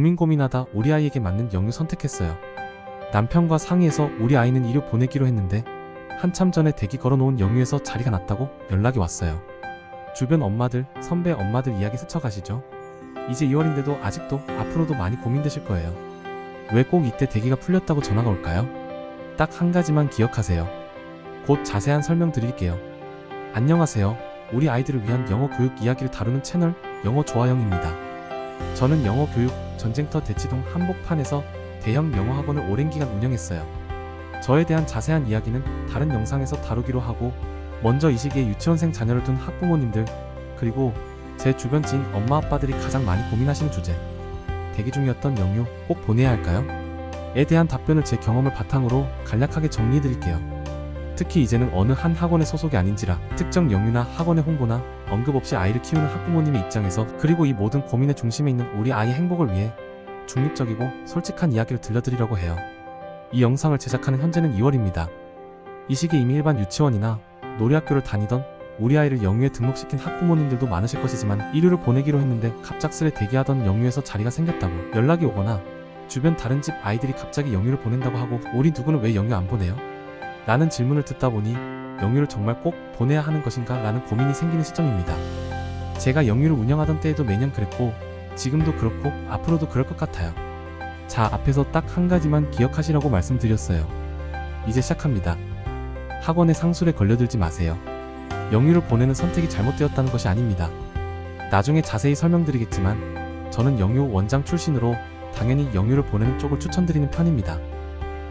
고민하다 우리 아이에게 맞는 영유 선택했어요. 남편과 상의해서 우리 아이는 이류 보내기로 했는데 한참 전에 대기 걸어놓은 영유에서 자리가 났다고 연락이 왔어요. 주변 엄마들, 선배 엄마들 이야기 스쳐가시죠? 이제 2월인데도 아직도 앞으로도 많이 고민되실 거예요. 왜 꼭 이때 대기가 풀렸다고 전화가 올까요? 딱 한 가지만 기억하세요. 곧 자세한 설명 드릴게요. 안녕하세요. 우리 아이들을 위한 영어 교육 이야기를 다루는 채널 영어 좋아영입니다. 저는 영어 교육 전쟁터 대치동 한복판에서 대형 영어 학원을 오랜 기간 운영했어요. 저에 대한 자세한 이야기는 다른 영상에서 다루기로 하고, 먼저 이 시기에 유치원생 자녀를 둔 학부모님들, 그리고 제 주변 지인 엄마 아빠들이 가장 많이 고민하시는 주제, 대기 중이었던 영유 꼭 보내야 할까요? 에 대한 답변을 제 경험을 바탕으로 간략하게 정리해드릴게요. 특히 이제는 어느 한 학원의 소속이 아닌지라 특정 영유나 학원의 홍보나 언급 없이 아이를 키우는 학부모님의 입장에서, 그리고 이 모든 고민의 중심에 있는 우리 아이의 행복을 위해 중립적이고 솔직한 이야기를 들려드리려고 해요. 이 영상을 제작하는 현재는 2월입니다. 이 시기에 이미 일반 유치원이나 놀이학교를 다니던 우리 아이를 영유에 등록시킨 학부모님들도 많으실 것이지만, 이류를 보내기로 했는데 갑작스레 대기하던 영유에서 자리가 생겼다고 연락이 오거나, 주변 다른 집 아이들이 갑자기 영유를 보낸다고 하고 우리 누구는 왜 영유 안 보내요? 라는 질문을 듣다 보니 영유를 정말 꼭 보내야 하는 것인가 라는 고민이 생기는 시점입니다. 제가 영유를 운영하던 때에도 매년 그랬고 지금도 그렇고 앞으로도 그럴 것 같아요. 자, 앞에서 딱 한 가지만 기억하시라고 말씀드렸어요. 이제 시작합니다. 학원의 상술에 걸려들지 마세요. 영유를 보내는 선택이 잘못되었다는 것이 아닙니다. 나중에 자세히 설명드리겠지만 저는 영유 원장 출신으로 당연히 영유를 보내는 쪽을 추천드리는 편입니다.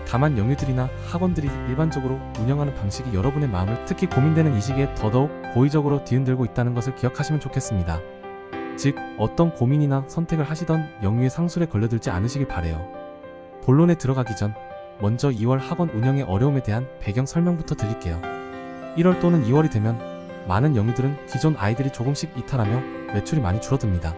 다만 영유들이나 학원들이 일반적으로 운영하는 방식이 여러분의 마음을 특히 고민되는 이 시기에 더더욱 고의적으로 뒤흔들고 있다는 것을 기억하시면 좋겠습니다. 즉, 어떤 고민이나 선택을 하시던 영유의 상술에 걸려들지 않으시길 바래요. 본론에 들어가기 전 먼저 2월 학원 운영의 어려움에 대한 배경 설명부터 드릴게요. 1월 또는 2월이 되면 많은 영유들은 기존 아이들이 조금씩 이탈하며 매출이 많이 줄어듭니다.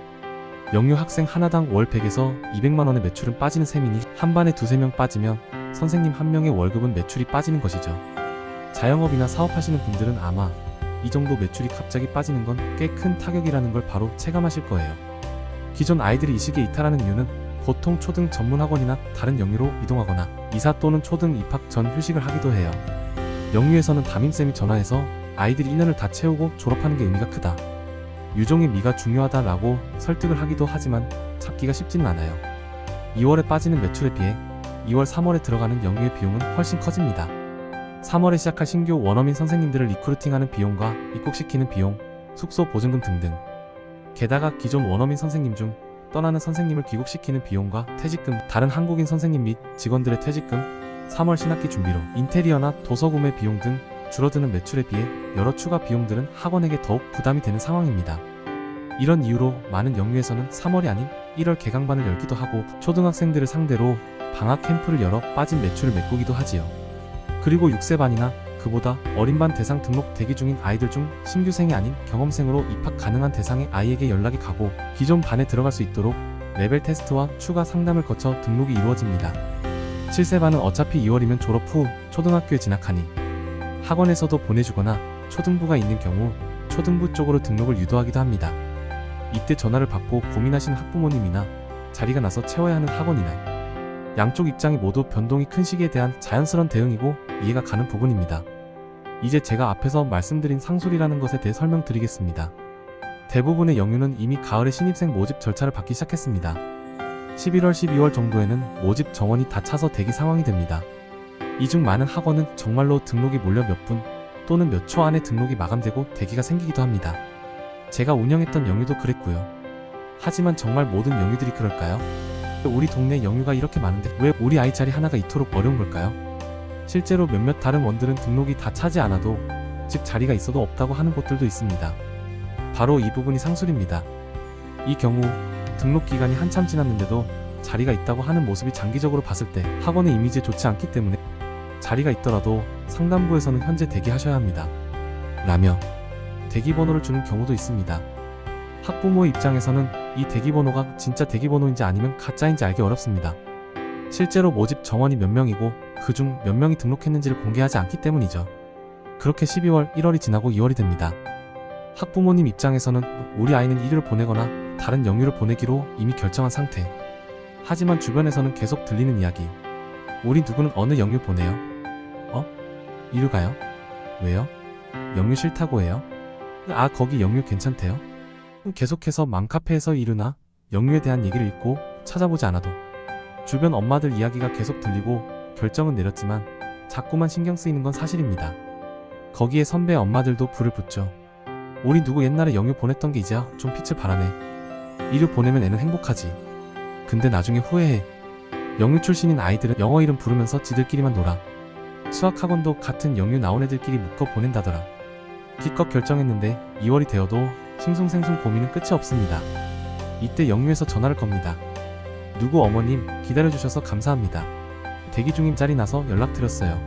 영유 학생 하나당 월 100에서 200만원의 매출은 빠지는 셈이니 한 반에 두세 명 빠지면 선생님 한 명의 월급은 매출이 빠지는 것이죠. 자영업이나 사업하시는 분들은 아마 이 정도 매출이 갑자기 빠지는 건 꽤 큰 타격이라는 걸 바로 체감하실 거예요. 기존 아이들이 이 시기에 이탈하는 이유는 보통 초등 전문학원이나 다른 영유로 이동하거나 이사 또는 초등 입학 전 휴식을 하기도 해요. 영유에서는 담임쌤이 전화해서 아이들이 1년을 다 채우고 졸업하는 게 의미가 크다, 유종의 미가 중요하다라고 설득을 하기도 하지만 잡기가 쉽지는 않아요. 2월에 빠지는 매출에 비해 2월, 3월에 들어가는 영유의 비용은 훨씬 커집니다. 3월에 시작할 신규 원어민 선생님들을 리크루팅하는 비용과 입국시키는 비용, 숙소 보증금 등등. 게다가 기존 원어민 선생님 중 떠나는 선생님을 귀국시키는 비용과 퇴직금, 다른 한국인 선생님 및 직원들의 퇴직금, 3월 신학기 준비로 인테리어나 도서 구매 비용 등 줄어드는 매출에 비해 여러 추가 비용들은 학원에게 더욱 부담이 되는 상황입니다. 이런 이유로 많은 영유에서는 3월이 아닌 1월 개강반을 열기도 하고 초등학생들을 상대로 방학 캠프를 열어 빠진 매출을 메꾸기도 하지요. 그리고 6세반이나 그보다 어린 반 대상 등록 대기 중인 아이들 중 신규생이 아닌 경험생으로 입학 가능한 대상의 아이에게 연락이 가고 기존 반에 들어갈 수 있도록 레벨 테스트와 추가 상담을 거쳐 등록이 이루어집니다. 7세반은 어차피 2월이면 졸업 후 초등학교에 진학하니 학원에서도 보내주거나 초등부가 있는 경우 초등부 쪽으로 등록을 유도하기도 합니다. 이때 전화를 받고 고민하시는 학부모님이나 자리가 나서 채워야 하는 학원이나 양쪽 입장이 모두 변동이 큰 시기에 대한 자연스러운 대응이고 이해가 가는 부분입니다. 이제 제가 앞에서 말씀드린 상술이라는 것에 대해 설명드리겠습니다. 대부분의 영유는 이미 가을에 신입생 모집 절차를 받기 시작했습니다. 11월, 12월 정도에는 모집 정원이 다 차서 대기 상황이 됩니다. 이 중 많은 학원은 정말로 등록이 몰려 몇 분 또는 몇 초 안에 등록이 마감되고 대기가 생기기도 합니다. 제가 운영했던 영유도 그랬고요. 하지만 정말 모든 영유들이 그럴까요? 우리 동네 영유가 이렇게 많은데 왜 우리 아이 자리 하나가 이토록 어려운 걸까요? 실제로 몇몇 다른 원들은 등록이 다 차지 않아도, 즉 자리가 있어도 없다고 하는 곳들도 있습니다. 바로 이 부분이 상술입니다. 이 경우 등록 기간이 한참 지났는데도 자리가 있다고 하는 모습이 장기적으로 봤을 때 학원의 이미지에 좋지 않기 때문에 자리가 있더라도 상담부에서는 현재 대기하셔야 합니다 라며 대기번호를 주는 경우도 있습니다. 학부모의 입장에서는 이 대기번호가 진짜 대기번호인지 아니면 가짜인지 알기 어렵습니다. 실제로 모집 정원이 몇 명이고 그중 몇 명이 등록했는지를 공개하지 않기 때문이죠. 그렇게 12월, 1월이 지나고 2월이 됩니다. 학부모님 입장에서는 우리 아이는 1위를 보내거나 다른 영유를 보내기로 이미 결정한 상태. 하지만 주변에서는 계속 들리는 이야기. 우리 누구는 어느 영유 보내요? 이루 가요? 왜요? 영유 싫다고 해요? 아, 거기 영유 괜찮대요? 계속해서 맘카페에서 이루나 영유에 대한 얘기를 읽고 찾아보지 않아도 주변 엄마들 이야기가 계속 들리고 결정은 내렸지만 자꾸만 신경 쓰이는 건 사실입니다. 거기에 선배 엄마들도 불을 붙죠. 우리 누구 옛날에 영유 보냈던 게 이제야 좀 빛을 발하네. 이루 보내면 애는 행복하지. 근데 나중에 후회해. 영유 출신인 아이들은 영어 이름 부르면서 지들끼리만 놀아. 수학학원도 같은 영유 나온 애들끼리 묶어 보낸다더라. 기껏 결정했는데 2월이 되어도 싱숭생숭 고민은 끝이 없습니다. 이때 영유에서 전화를 겁니다. 누구 어머님 기다려주셔서 감사합니다. 대기 중임 짤이 나서 연락드렸어요.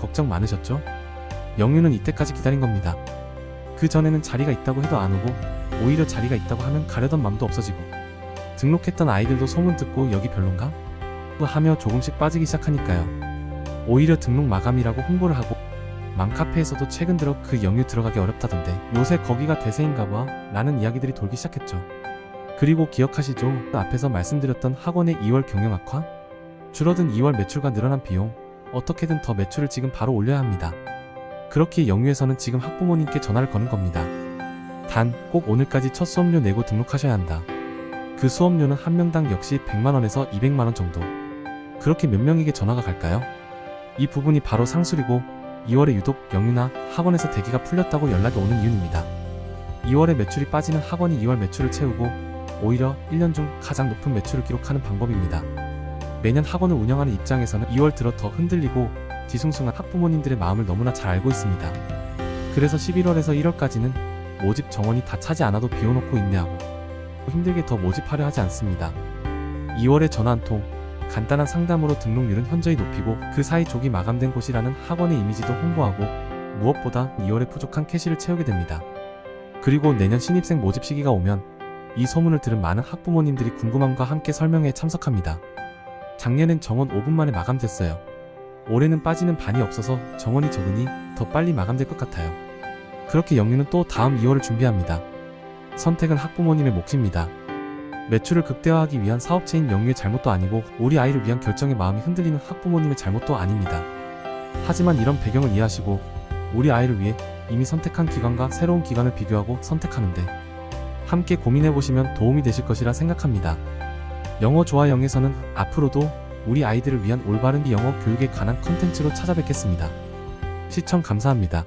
걱정 많으셨죠? 영유는 이때까지 기다린 겁니다. 그 전에는 자리가 있다고 해도 안 오고 오히려 자리가 있다고 하면 가려던 맘도 없어지고 등록했던 아이들도 소문 듣고 여기 별론가? 하며 조금씩 빠지기 시작하니까요. 오히려 등록 마감이라고 홍보를 하고 맘카페에서도 최근 들어 그 영유 들어가기 어렵다던데 요새 거기가 대세인가 봐 라는 이야기들이 돌기 시작했죠. 그리고 기억하시죠? 앞에서 말씀드렸던 학원의 2월 경영 악화? 줄어든 2월 매출과 늘어난 비용, 어떻게든 더 매출을 지금 바로 올려야 합니다. 그렇기에 영유에서는 지금 학부모님께 전화를 거는 겁니다. 단, 꼭 오늘까지 첫 수업료 내고 등록하셔야 한다. 그 수업료는 한 명당 역시 100만원에서 200만원 정도. 그렇게 몇 명에게 전화가 갈까요? 이 부분이 바로 상술이고 2월에 유독 영유나 학원에서 대기가 풀렸다고 연락이 오는 이유입니다. 2월에 매출이 빠지는 학원이 2월 매출을 채우고 오히려 1년 중 가장 높은 매출을 기록하는 방법입니다. 매년 학원을 운영하는 입장에서는 2월 들어 더 흔들리고 뒤숭숭한 학부모님들의 마음을 너무나 잘 알고 있습니다. 그래서 11월에서 1월까지는 모집 정원이 다 차지 않아도 비워놓고 인내하고 힘들게 더 모집하려 하지 않습니다. 2월에 전화 한 통, 간단한 상담으로 등록률은 현저히 높이고 그 사이 조기 마감된 곳이라는 학원의 이미지도 홍보하고 무엇보다 2월에 부족한 캐시를 채우게 됩니다. 그리고 내년 신입생 모집 시기가 오면 이 소문을 들은 많은 학부모님들이 궁금함과 함께 설명회에 참석합니다. 작년엔 정원 5분 만에 마감됐어요. 올해는 빠지는 반이 없어서 정원이 적으니 더 빨리 마감될 것 같아요. 그렇게 영유는 또 다음 2월을 준비합니다. 선택은 학부모님의 몫입니다. 매출을 극대화하기 위한 사업체인 영유의 잘못도 아니고 우리 아이를 위한 결정에 마음이 흔들리는 학부모님의 잘못도 아닙니다. 하지만 이런 배경을 이해하시고 우리 아이를 위해 이미 선택한 기관과 새로운 기관을 비교하고 선택하는데 함께 고민해보시면 도움이 되실 것이라 생각합니다. 영어 좋아 영에서는 앞으로도 우리 아이들을 위한 올바른 영어 교육에 관한 컨텐츠로 찾아뵙겠습니다. 시청 감사합니다.